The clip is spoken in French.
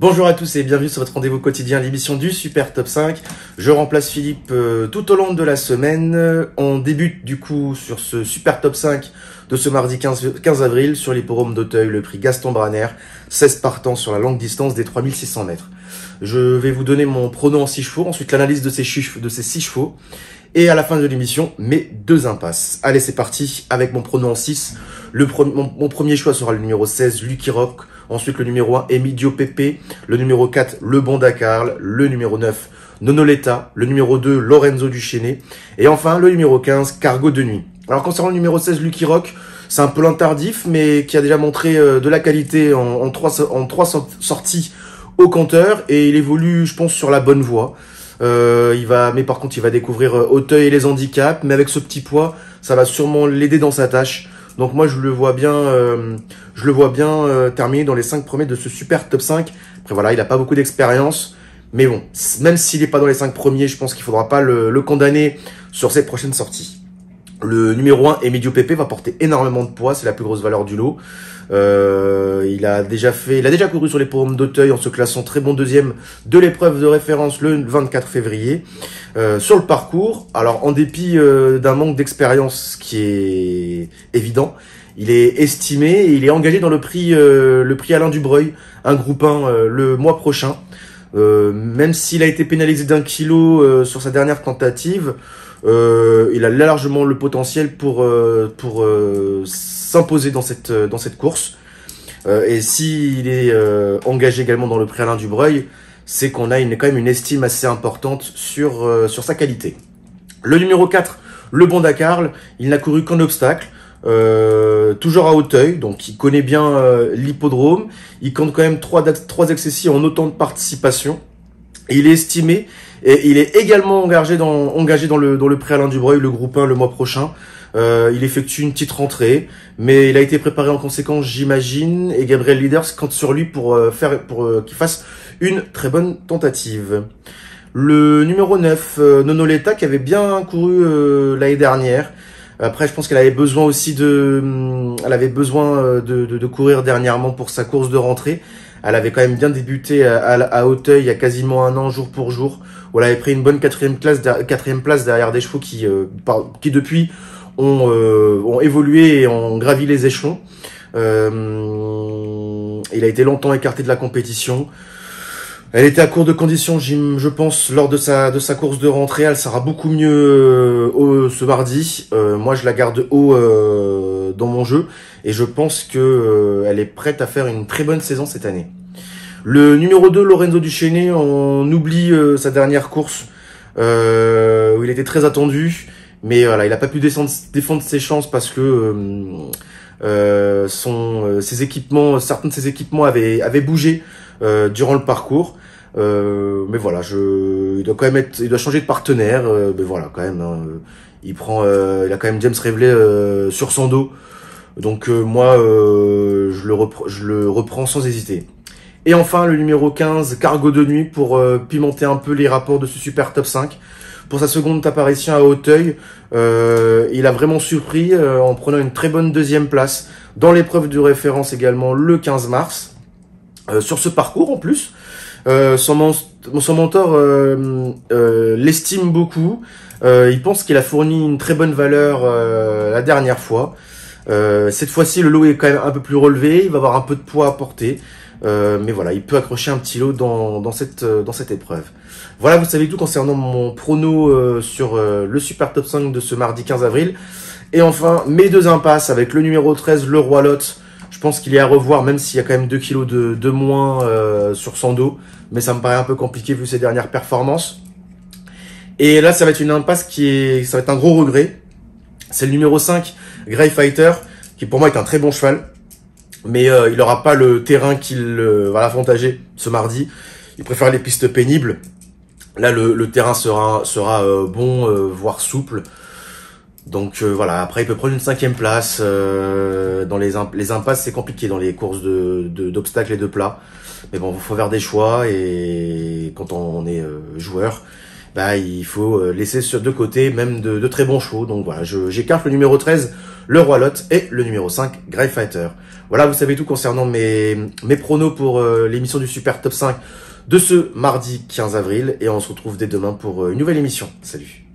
Bonjour à tous et bienvenue sur votre rendez-vous quotidien, l'émission du Super Top 5. Je remplace Philippe tout au long de la semaine. On débute du coup sur ce Super Top 5 de ce mardi 15 avril sur l'hippodrome d'Auteuil, le prix Gaston Braner, 16 partants sur la longue distance des 3600 mètres. Je vais vous donner mon prono en 6 chevaux, ensuite l'analyse de ces 6 chevaux. Et à la fin de l'émission, mes 2 impasses. Allez, c'est parti avec mon prono en 6. Mon premier choix sera le numéro 16, Lucky Rock. Ensuite, le numéro 1, Emidio Pepe. Le numéro 4, Le Bon Dakar. Le numéro 9, Nonoletta. Le numéro 2, Lorenzo Duchesne. Et enfin, le numéro 15, Cargo de Nuit. Alors, concernant le numéro 16, Lucky Rock, c'est un peu tardif, mais qui a déjà montré de la qualité en 3 sorties au compteur. Et il évolue, je pense, sur la bonne voie. Mais par contre, il va découvrir Auteuil et les handicaps, mais avec ce petit poids, ça va sûrement l'aider dans sa tâche. Donc moi, je le vois bien terminer dans les 5 premiers de ce super top 5. Après voilà, il n'a pas beaucoup d'expérience, mais bon, même s'il n'est pas dans les 5 premiers, je pense qu'il faudra pas le condamner sur ses prochaines sorties. Le numéro 1, Emidio Pepe, va porter énormément de poids, c'est la plus grosse valeur du lot. Il a déjà couru sur les l'hippodrome d'Auteuil en se classant très bon deuxième de l'épreuve de référence le 24 février. Sur le parcours, alors en dépit d'un manque d'expérience qui est évident, il est estimé et il est engagé dans le prix Alain Dubreuil, un groupe 1 le mois prochain. Même s'il a été pénalisé d'1 kilo sur sa dernière tentative, il a largement le potentiel pour s'imposer dans cette course. Et s'il est engagé également dans le prix Alain Dubreuil, c'est qu'on a quand même une estime assez importante sur sa qualité. Le numéro 4, Le Bon Dakar, il n'a couru qu'en obstacle, toujours à Auteuil, donc il connaît bien l'hippodrome. Il compte quand même 3 accessis en autant de participation. Et il est estimé et il est également engagé dans le prix Alain Dubreuil, le groupe 1 le mois prochain. Il effectue une petite rentrée, mais il a été préparé en conséquence, j'imagine, et Gabriel Leaders compte sur lui pour qu'il fasse une très bonne tentative. Le numéro 9, Nonoletta, qui avait bien couru l'année dernière. Après, je pense qu'elle avait besoin aussi de courir dernièrement pour sa course de rentrée. Elle avait quand même bien débuté à Auteuil il y a quasiment 1 an, jour pour jour, où elle avait pris une bonne 4e place derrière des chevaux qui depuis ont évolué et ont gravi les échelons. Il a été longtemps écarté de la compétition. Elle était à court de conditions, je pense, lors de sa course de rentrée. Elle sera beaucoup mieux ce mardi. Moi, je la garde haut dans mon jeu et je pense que elle est prête à faire une très bonne saison cette année. Le numéro 2, Lorenzo Duchesne, on oublie sa dernière course où il était très attendu, mais voilà, il n'a pas pu défendre ses chances parce que certains de ses équipements avaient bougé durant le parcours. Mais voilà, il doit changer de partenaire. Mais voilà, quand même, hein, il a quand même James Reveley sur son dos. Donc moi, je le reprends sans hésiter. Et enfin, le numéro 15, Cargo de Nuit, pour pimenter un peu les rapports de ce super top 5. Pour sa seconde apparition à Auteuil, il a vraiment surpris en prenant une très bonne 2e place dans l'épreuve de référence également le 15 mars. Sur ce parcours en plus, son mentor l'estime beaucoup. Il pense qu'il a fourni une très bonne valeur la dernière fois. Cette fois-ci, le lot est quand même un peu plus relevé. Il va avoir un peu de poids à porter. Mais voilà, il peut accrocher un petit lot dans cette épreuve. Voilà, vous savez tout concernant mon prono sur le Super Top 5 de ce mardi 15 avril. Et enfin, mes 2 impasses avec le numéro 13, le Roi Lot. Je pense qu'il est à revoir, même s'il y a quand même 2 kilos de moins sur son dos. Mais ça me paraît un peu compliqué vu ses dernières performances. Et là, ça va être une impasse ça va être un gros regret. C'est le numéro 5, Grey Fighter, qui pour moi est un très bon cheval. Mais il n'aura pas le terrain qu'il va l'avantager ce mardi. Il préfère les pistes pénibles. Là, le terrain sera bon, voire souple. Donc voilà, après il peut prendre une 5e place. Dans les impasses, c'est compliqué dans les courses d'obstacles et de plats. Mais bon, il faut faire des choix et quand on est joueur, bah il faut laisser de côté même de très bons chevaux. Donc voilà, j'écarte le numéro 13, le Roi Lot et le numéro 5, Grey Fighter. Voilà, vous savez tout concernant mes pronos pour l'émission du Super Top 5 de ce mardi 15 avril. Et on se retrouve dès demain pour une nouvelle émission. Salut!